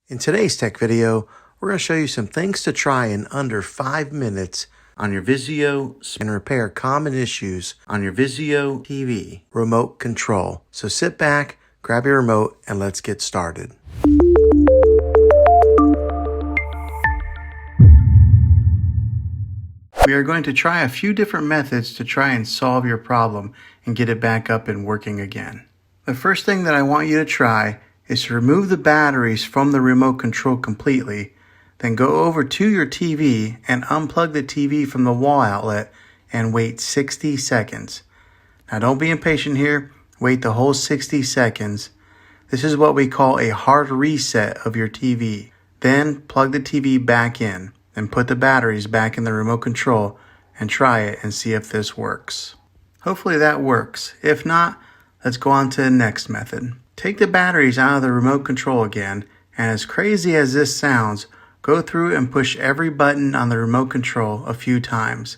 In today's tech video, we're going to show you some things to try in under 5 minutes on your Vizio and repair common issues on your Vizio TV remote control. So sit back, grab your remote, and let's get started. We are going to try a few different methods to try and solve your problem and get it back up and working again. The first thing that I want you to try is to remove the batteries from the remote control completely, then go over to your TV and unplug the TV from the wall outlet and wait 60 seconds. Now don't be impatient here, wait the whole 60 seconds. This is what we call a hard reset of your TV. Then plug the TV back in and put the batteries back in the remote control and try it and see if this works. Hopefully that works. If not, let's go on to the next method. Take the batteries out of the remote control again, and as crazy as this sounds, go through and push every button on the remote control a few times.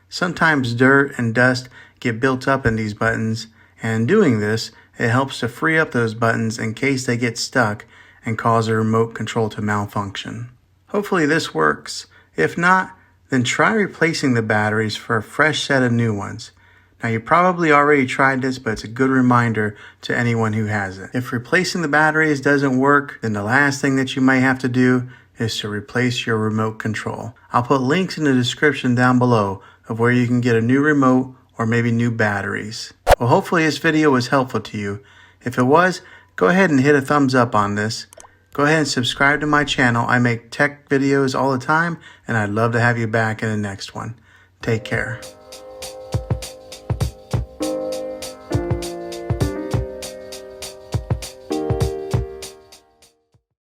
Sometimes dirt and dust get built up in these buttons, and in doing this, it helps to free up those buttons in case they get stuck and cause the remote control to malfunction. Hopefully this works. If not, then try replacing the batteries for a fresh set of new ones. Now you probably already tried this, but it's a good reminder to anyone who hasn't. If replacing the batteries doesn't work, then the last thing that you might have to do is to replace your remote control. I'll put links in the description down below of where you can get a new remote or maybe new batteries. Well, hopefully this video was helpful to you. If it was, go ahead and hit a thumbs up on this. Go ahead and subscribe to my channel. I make tech videos all the time, and I'd love to have you back in the next one. Take care.